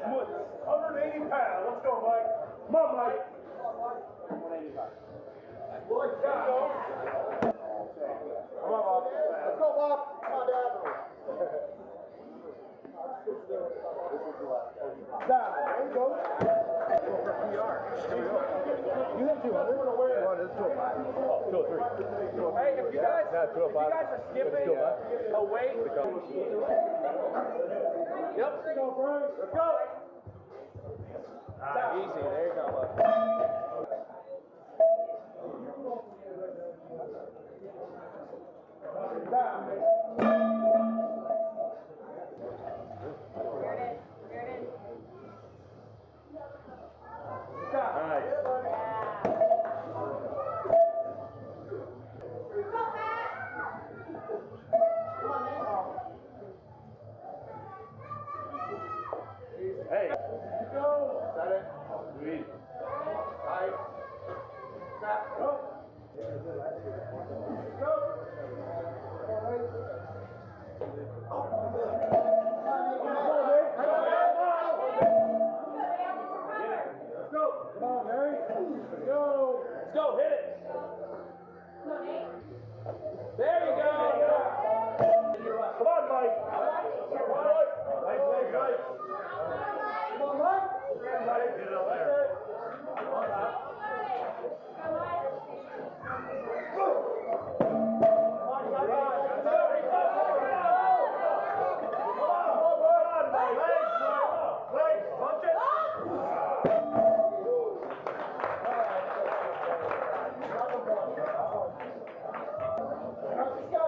Schwantz, 180 pounds. Let's go, Mike. Come on, Mike. 185. Let's go. Come on, Bob. Let's go, Bob. Come on, Dad. Down. There you go. Go for PR. Here we go. You have 200. Oh, this is 205. 203. Hey, if you guys, are skipping a weight. Yep. Let's go, Frank. Let's go. Easy. There you go, bud. Down. Hey. Go. Is that it? Sweet. Right. Snap. Go. Go. Come on, Mary. Let's go. Let's go. Hit it. There you go. Come on, Mike. Come on, Mike. Nice. Come on, Mike. Get it up there. Let's go!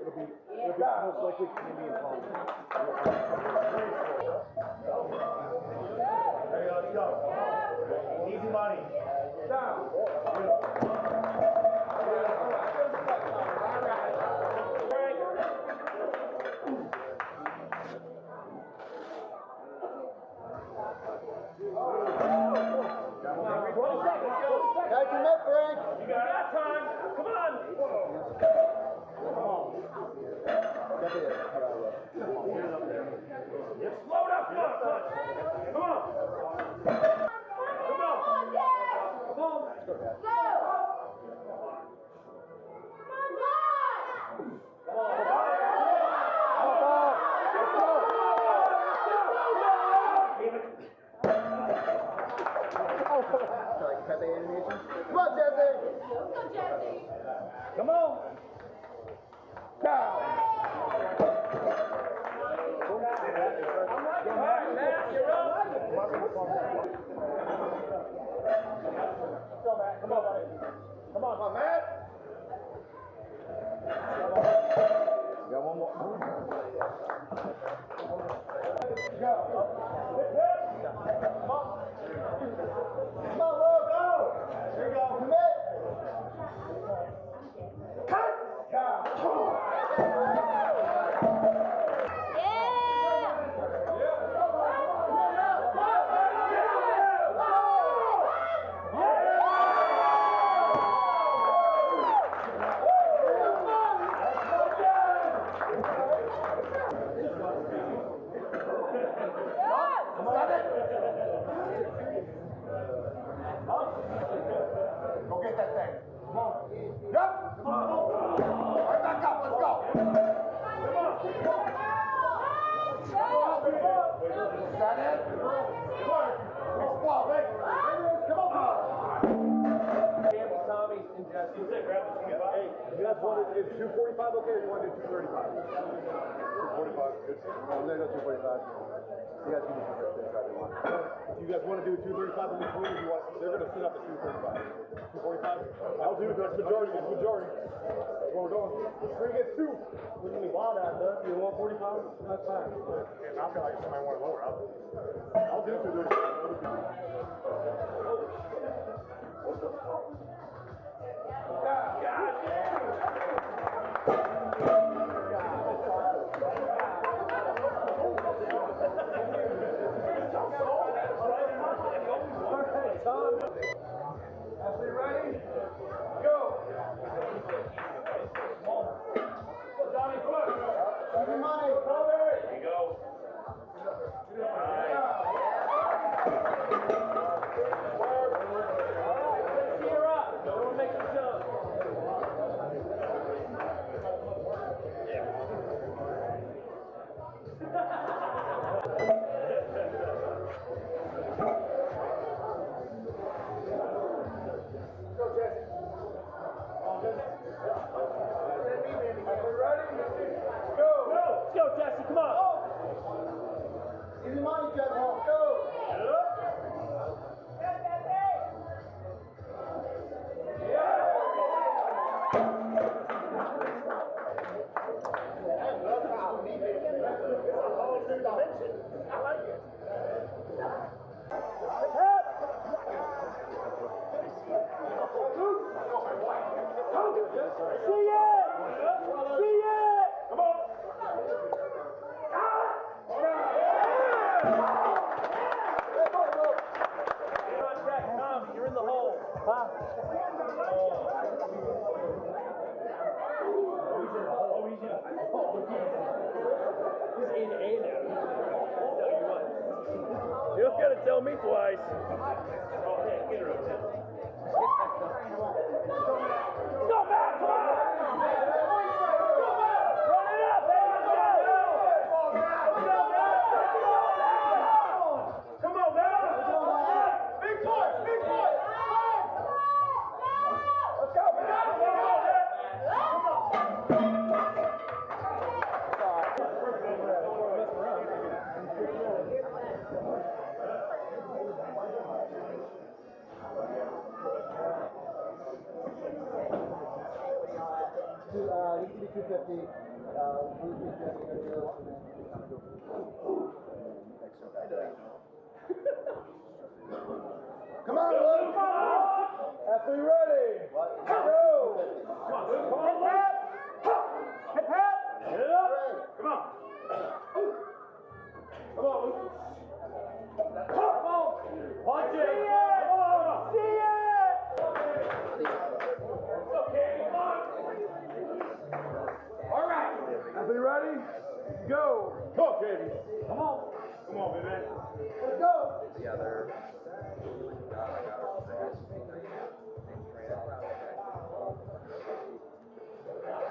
It'll be most likely Cambi and Powell. Hey, let's go. Easy money. Down. Got your mitt, Frank. You got time. Come on. Slow down. Come on. Come on. Come on. Go. Pepe animations. Come on, Jesse. Let's go, Jesse. Come on. Down. All right, Matt, you're up. Go, Matt. Come on, buddy. Come on, Matt. Got one more. Go. Come on. Come on, Will, go. There you go. Commit. Cut. Down. Go get that thing. Come on. Yep. Come on. All right, back up. Let's go. Set it. Explode. Come on. Cambi, Tommy, and Jesse. Hey, you guys want to, is 245 okay, or you want to do 235? 245. I'm going to go 245. You guys can do 235. You guys want to do 235 in between? If you want, they're going to sit up at 235. 245? I'll do it. That's majority. That's majority. That's what we're doing. Bring it two. What do you mean? Wow, that does. You want 45? That's fine. Yeah, I feel like somebody want to lower. I'll do 235. Ashley, ready? Go! Johnny, foot! Give me money. There you go. You're up. Don't make the jump. Give me money, Jesse. Go. You're in the hole. Huh? He's 8 now. You don't gotta tell me twice. Go back! Come on! Run it up, baby! Come on, man! Big boy! Big boy! Let's go, man! You can do 250. Come on, Luke! Athlete ready! Go! Come on, Luke, come on, Luke! Hip, hip! Get it up! Come on! Come on, Luke! Come on! Punch it! Come on! See it! It's okay, come on! All right. Athlete ready? Go! Come on, baby! Come on! Come on, baby! Let's go.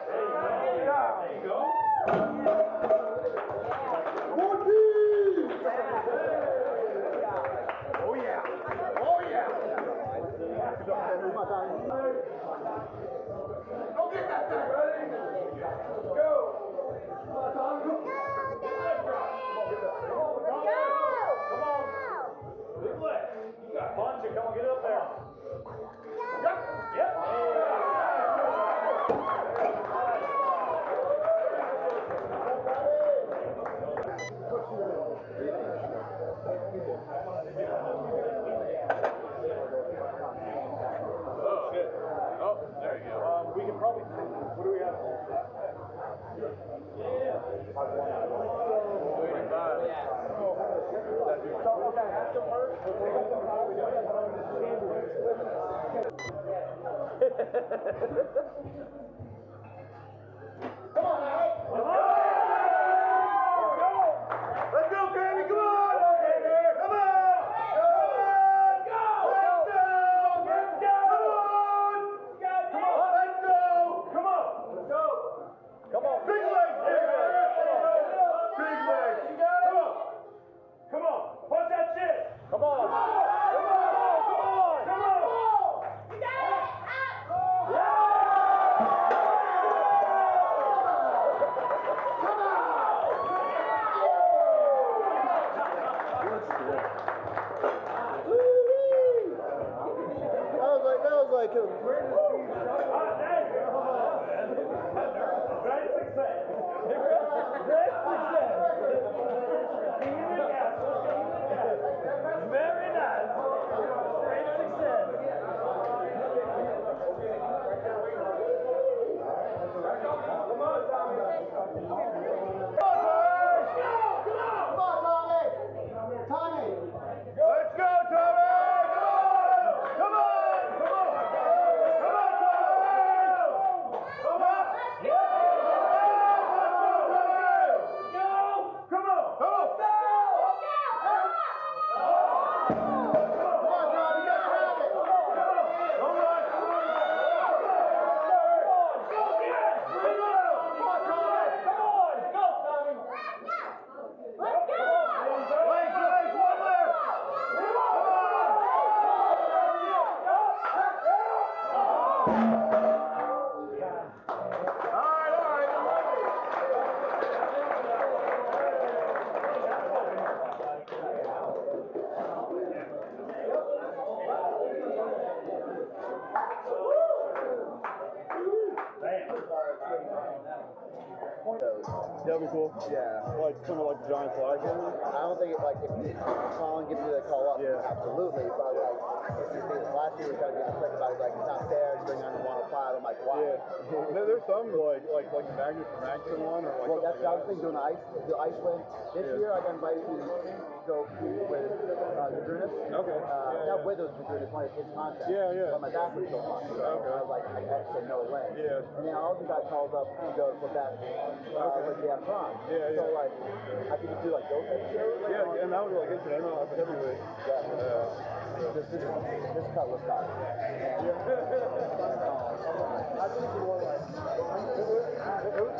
There you go. Oh yeah. Oh yeah. Go get that thing. Ready? Go! Big leg. You got punch it. Come on, get up there. Yep. Yep. Oh, shit. Oh, there you go. We can probably, what do we have? Come on, Alex. Come on! Let's go, baby. Come on. Come on. Let's go! Let's go. Let's go! Come on. Let's go. Come on! Let's go! Come on! Big legs, big legs. Big legs. Come on. Come on! Punch that shit! Come on! Come on. Come on! Come on! That was like a Great success! Great success! Very nice! Great success! Come on, Tommy! Tommy. Let's go, Tommy! Come on! Come on! Come on! Come on, Tommy! Come on! Yeah! Go! Come on! Come on! Come on, Tommy. You gotta have it. Don't rush! Come on! Go, yes! Come on! Come on, Tommy! Come on! Go, Tommy! Legs, legs, one left. That'd be cool. Yeah. Like, kind of like a giant flag. I don't think it, like, if Colin gives you the call up, Yeah. absolutely. But, like, it's just because last year we tried to get quick about it, like, it's not fair to bring on the 105. I'm like, why? Yeah. There's some like the Magnus for Magnuson one or like Well, that's something the other like thing, doing the ice win. This Yeah. year I got invited to go with Zadrunas. Okay. Not with those Zadrunas, one of his contacts. Yeah, yeah. But my back was still fine. So Okay. I was like, I said no way. Yeah. And then I also got called up to go for that with the Apron. Yeah, So, yeah. like, I could just do, like, those type of shows. Yeah, and that was like incidental at the heavyweight. This cut was tough. I think you were like, it was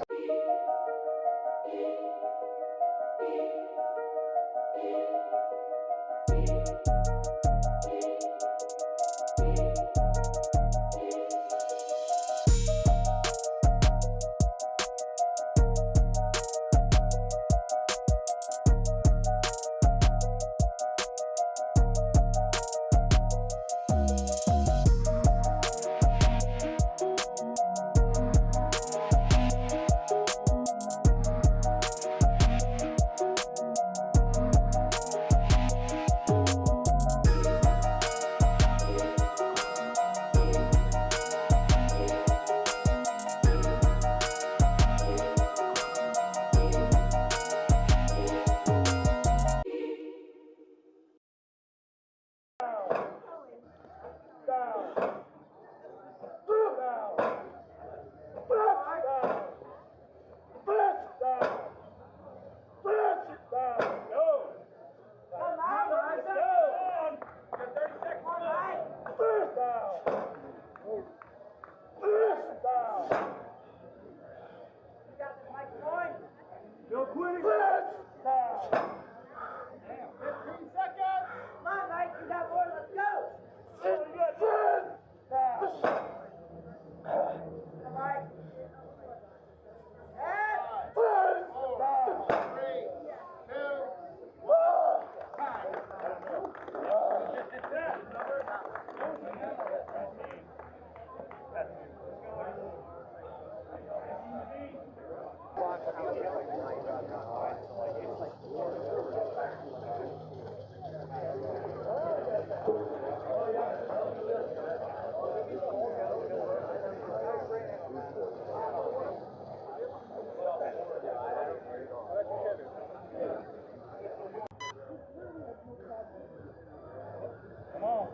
Come on.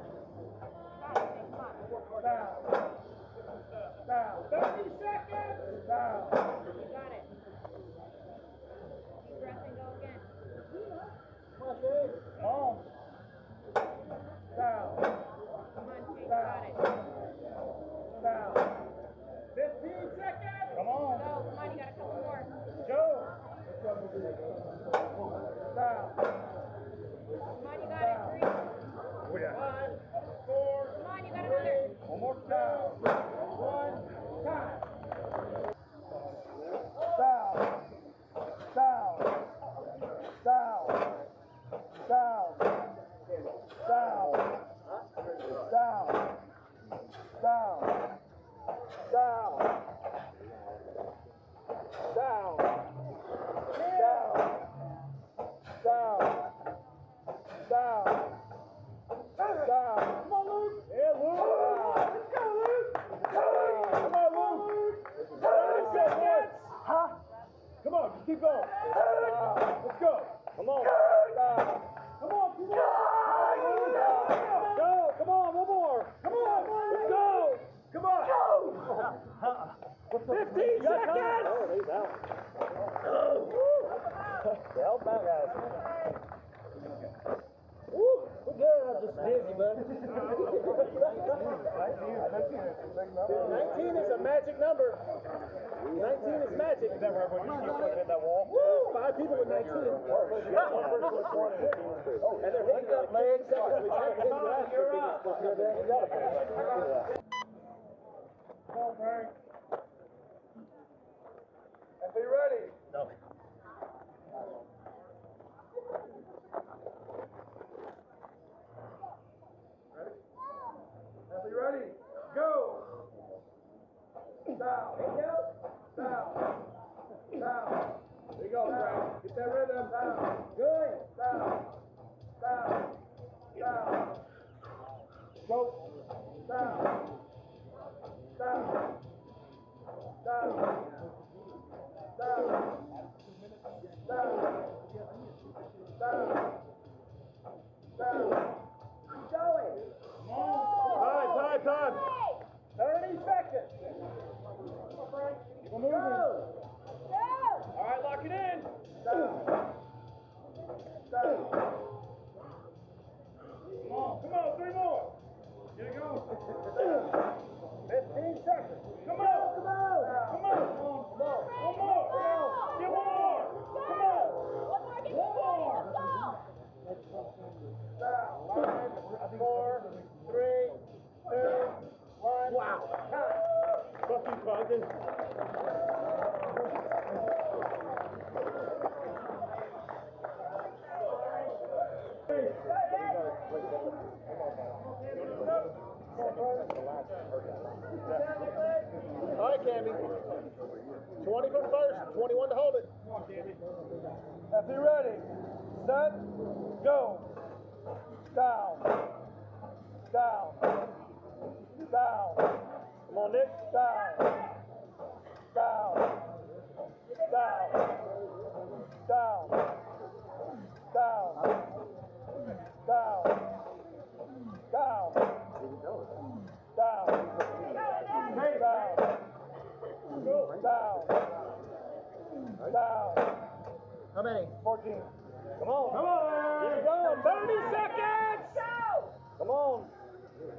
Down. Down. 30 seconds. Down. You got it. Deep breath and go again. Come on. Down. Come on, Chase, you got it. Down. 15 seconds. Come on. Go, come on, you got a couple more. Joe. Down. Come on, you got it. 3. 5, 4, Come on, you got another. one more down. 1, time. Down. Down. Down. Down. Down. Down. Down. Down. Down. Down. Down. Down. Down. Come on, Luke. Yeah, Luke. Let's go, Luke. Come on, Luke. 30 seconds. Huh? Come on, just keep going. Let's go. Come on. Come on, keep going. Go. Come on, one more. Come on. Let's go. Come on. Go. 15 seconds. Oh, he's out. Help that guy. Woo! We're good. I'm just dizzy, bud. 19 is a magic number. 19 is magic. Is that where everyone just keeps hitting that wall? Woo! 5 people with 19. And they're hitting that legs. Come on, Frank. If you're ready. No. Are you ready? Go! Down. Down. Down. There you go, Frank. Get that rhythm. Down. Good. Down. Down. Down. Go. Down. Down. Down. Down. Down. Down. Down. Keep going. Time. 30 seconds. Keep on moving. Go. All right, lock it in. Down. Down. Come on, 3 more. Here you go. 15 seconds. Come on. Come on. Come on. One more. Get one more. Come on. One more. Down. 5, 4, 3, 2, 1. Wow. Time. Fuck you, Condgon. All right, Cambi. 20 from first, 21 to hold it. If you're ready, set, go. Down. Down. Down. Come on, Nick. Down. Down. Down. Down. Down. Down. Down. Down. Hey, down. Down. Down. How many? 14. Come on. Come on. Keep going. 30 seconds. Come on.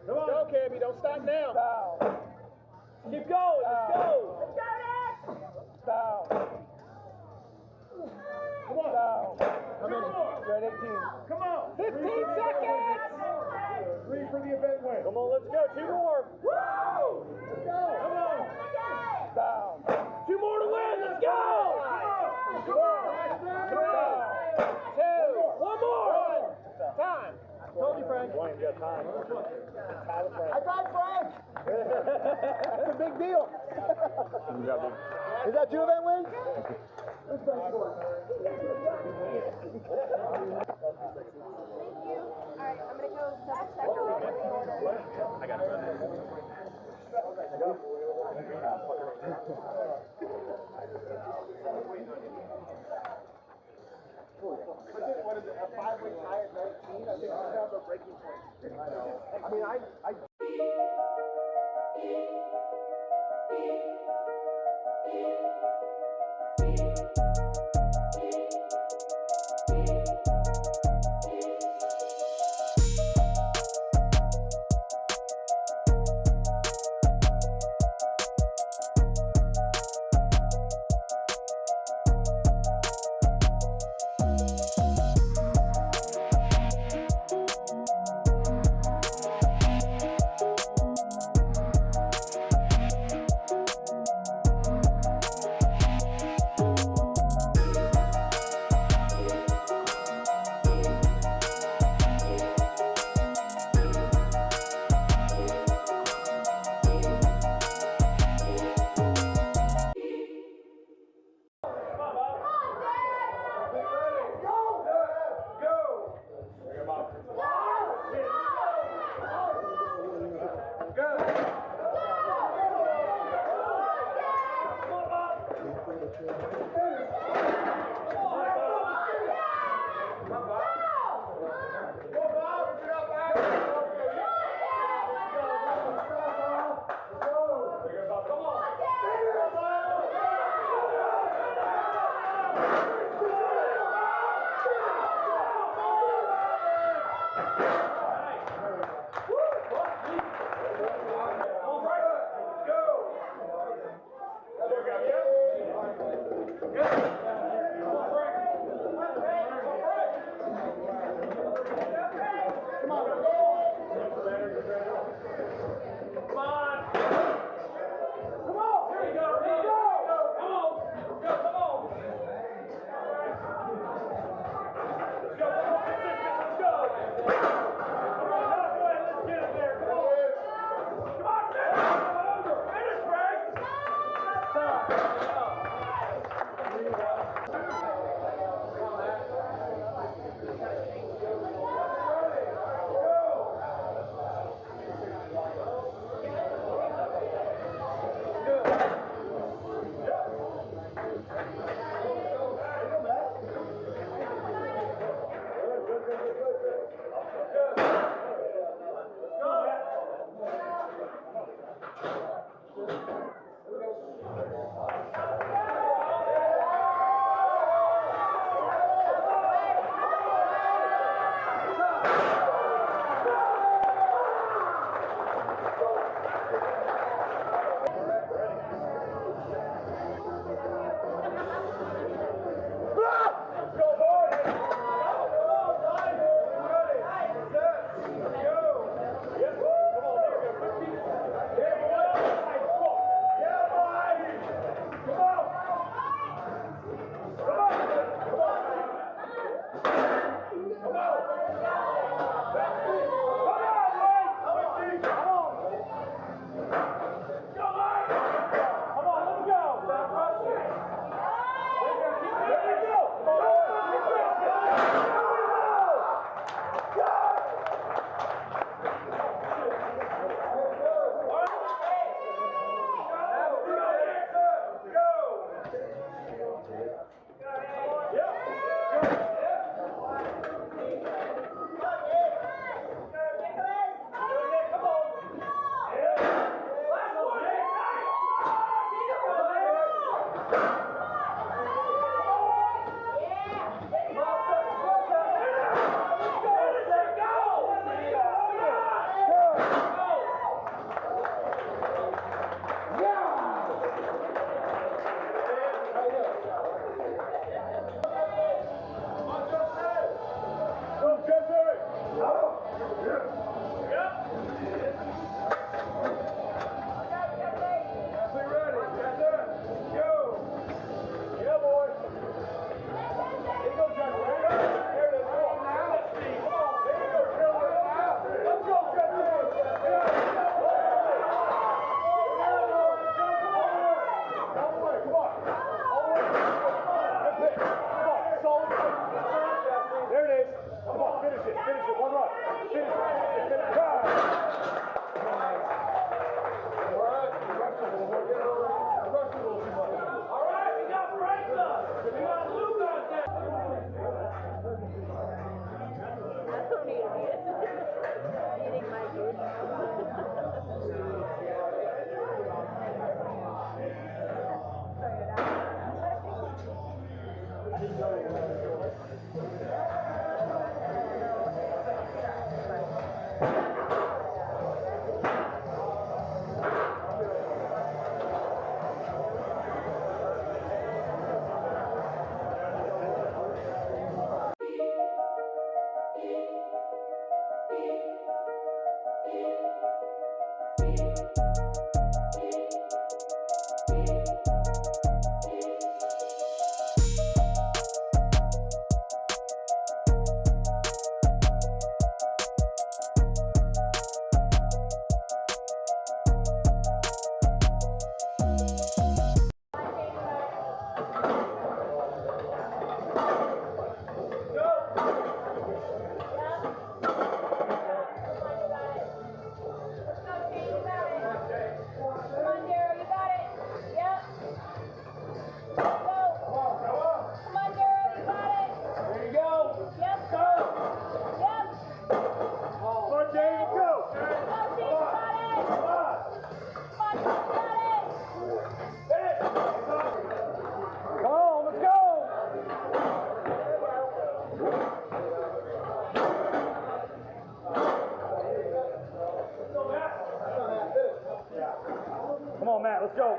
Come on. Go, Cambi. Don't stop now. Down. Keep going. Let's go. Let's go, Nick. Down. Come on. Down. How many? You're at 18. Come on. 15 seconds. 3 for the event win. Come on, let's go. 2 more. Woo! Let's go. Come on. Down. 2 more to win. Let's go. Come on. 3, 2, 1 more. Time. Told you, Frank. Why ain't got time? I tried, Frank. That's a big deal. Is that 2 event wins? Alright, I'm gonna go double check on the order. I got it. What is it, a 5-week high at 19? I think we have a breaking point. I mean, I Come on, Matt, let's go.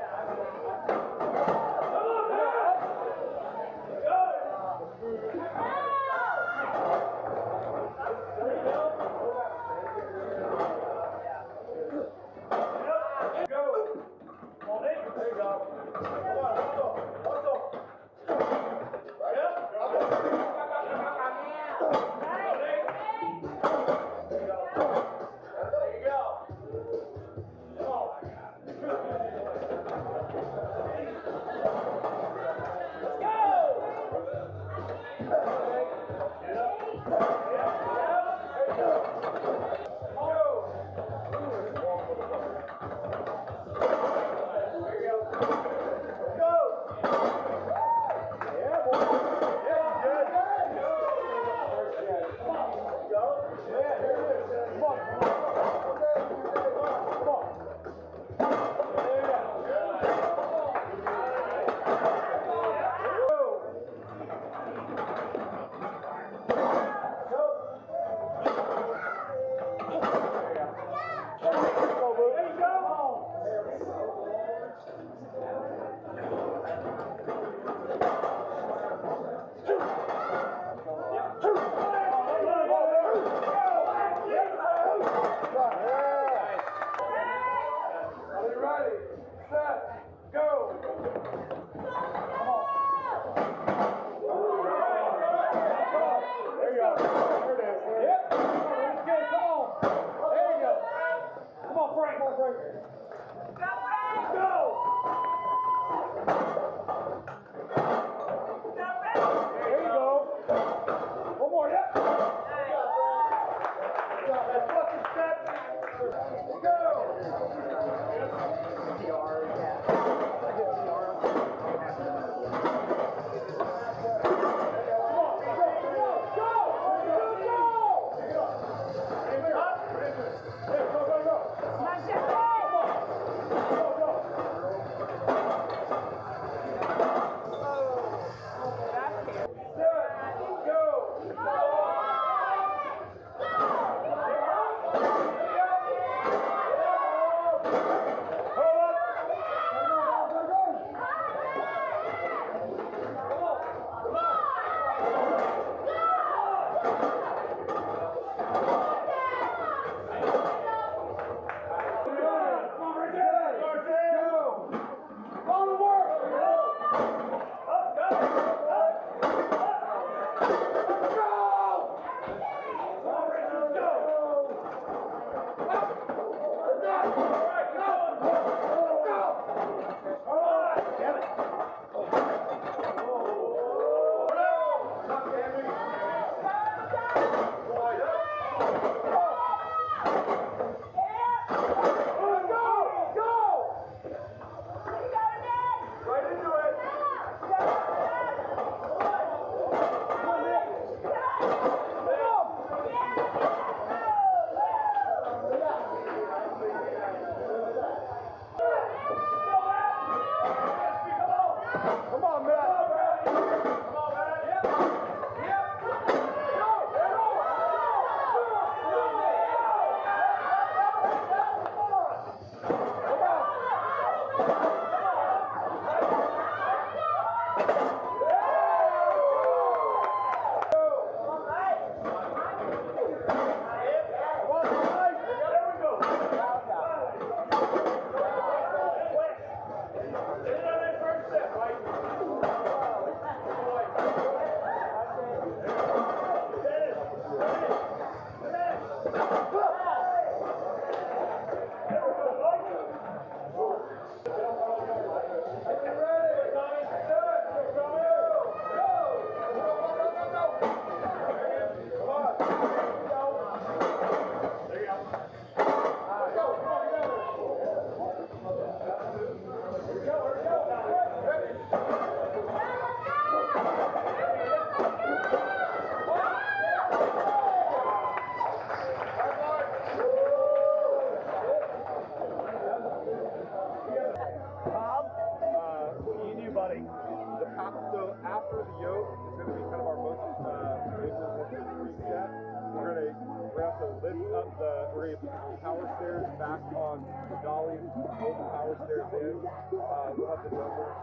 lift up we're going to put the power stairs back on the dollies, roll the power stairs in. We'll have the numbers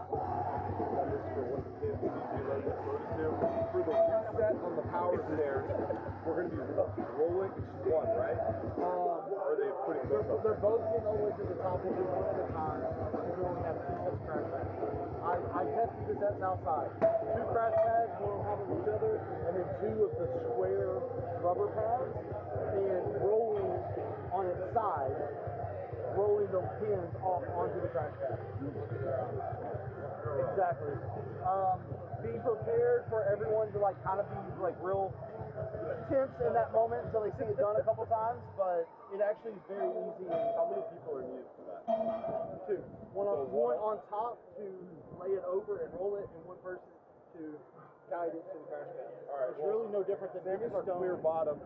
for what the kids need to be loaded to. For the reset on the power stairs, we're going to be rolling. It's just one, right? Or are they putting both up? They're both getting all the way to the top. We'll do one at a time. We only have 2 sets of crash pads. I tested the sets outside. 2 crash pads, one on top of each other, and then 2 of the square rubber pads, and rolling on its side, rolling the pins off onto the crash pad. Exactly. Being prepared for everyone to like kind of be like real tense in that moment until they see it done a couple times, but it actually is very easy. How many people are needed for that? 2. One on top to lay it over and roll it, and one person to guide it to the crash pad. All right, it's really no different than same as our clear bottom.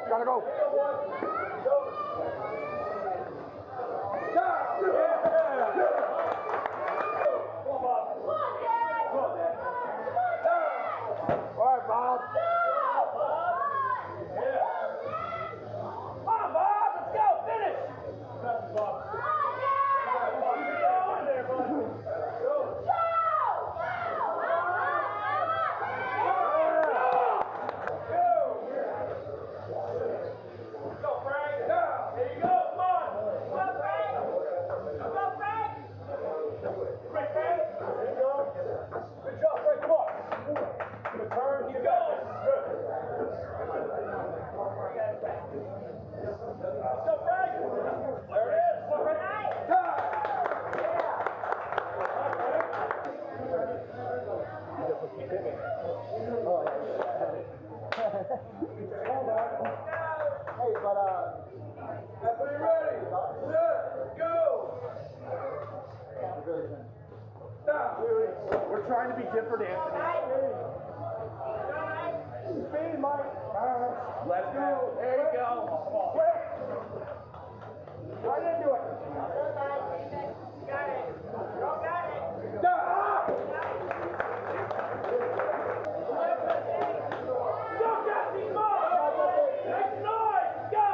Gotta go. All right, Bob. Come on, Bob. Let's go. Finish. trying to be different, Anthony. Speed, Mike. Let's go. There you go. Quick. Right into it. Got it. Y'all got it. Go, Jesse, come on. Make noise. Go.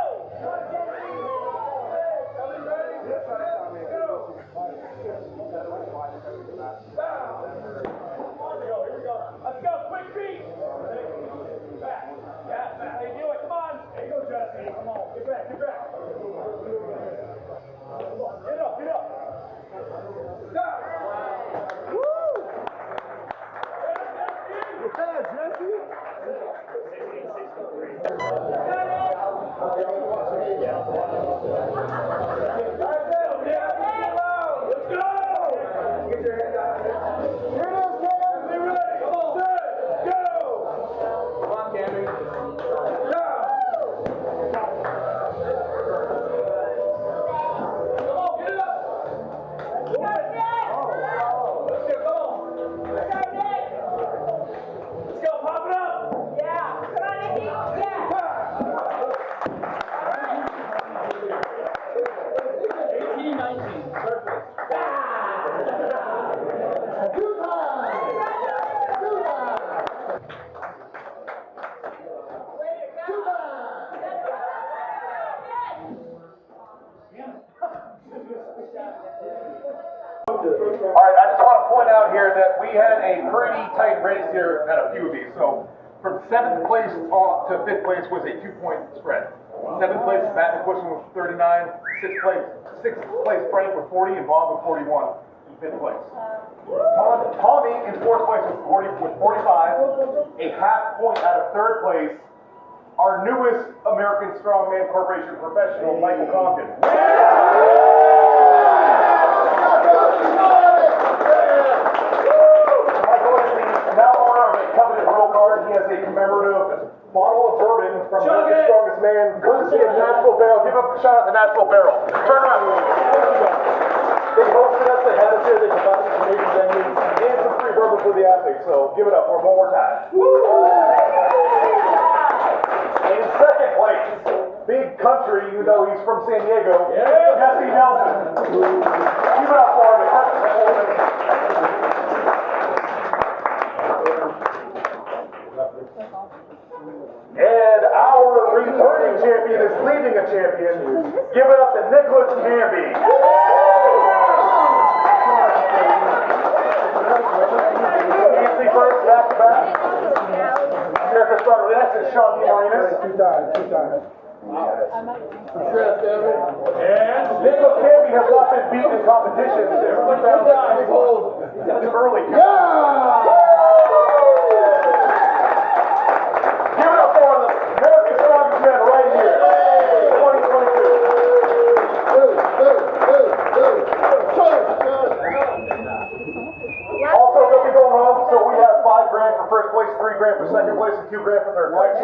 Let's go. Quick beat. Back. Yeah, back. They do it. Come on. There you go, Jesse. Come on. Get back. Get back. Get up. Get up. Yeah, Jesse. Let's go! Get your head down. Here it is, Cam. Be ready. Come on. Set. Go. Come on, Cammy. Go. Come on, get it up. Let's go, come on. Let's go, pop it up. Yeah. Come on, Nikki. Yeah. 18-19. Perfect. All right, I just want to point out here that we had a pretty tight race here at a few of these. So from 7th place to 5th place was a 2-point spread. 7th place, Matt Mcquiston with 39. 6th place, Frank with 40, and Bob with 41 in 5th place. Tommy in 4th place with 45. A half point out of 3rd place. Our newest American Strongman Corporation professional, Michael Condgon. Michael is the now owner of a coveted roll card. He has a commemorative bottle of bourbon from America's Strongest Man, courtesy of Nashville Barrell. Give a shout out to Nashville Barrel. Turn around. They hosted us, they had us here, they provided some amazing venues, and some free bourbon for the athletes. So give it up for one more time. In 2nd place, big country, even though he's from San Diego, Jesse Nelson. Give it up for him. And our returning champion is leaving a champion. Give it up to Nicolas Cambi. Easy first, back to back. Circus Dumbbell, that's it, Sean Marinas. Two times. And Nicolas Cambi has not been beaten in competition since 2006. That's early. Give it up for the American Strongest Man right here. 2022. Also, don't be going home, so we have $5 grand for 1st place, $3 grand for 2nd place, and $2 grand for 3rd place.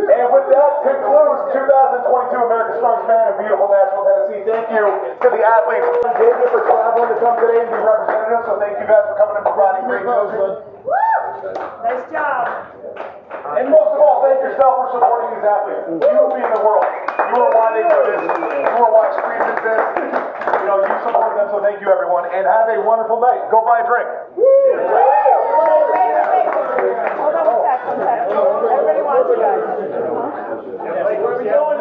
And with that concludes 2022 American Strongest Man in beautiful Nashville, Tennessee. Thank you to the athletes and David for traveling to come today and be representatives. So thank you guys for coming and providing great coaching. Nice job. And most of all, thank yourself for supporting these athletes. You being the world. You are why they do this. You are why Stream is this. You know, you support them, so thank you everyone. And have a wonderful night. Go buy a drink. Hold on one sec. Everybody wants you guys. Where are we going?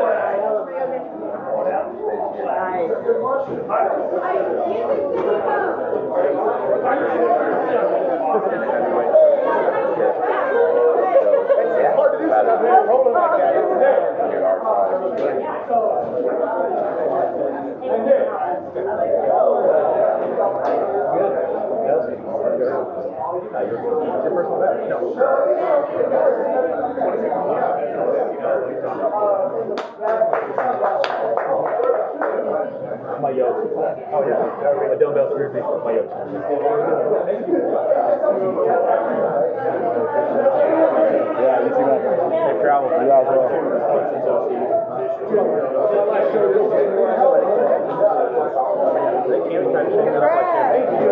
It's hard to do stuff, man. Rolling like that. My yoke. Oh yeah. A dumbbell screws my yoke. Yeah, you too, man. Safe travel. You as well. Cambi tried to shake it up like champagne.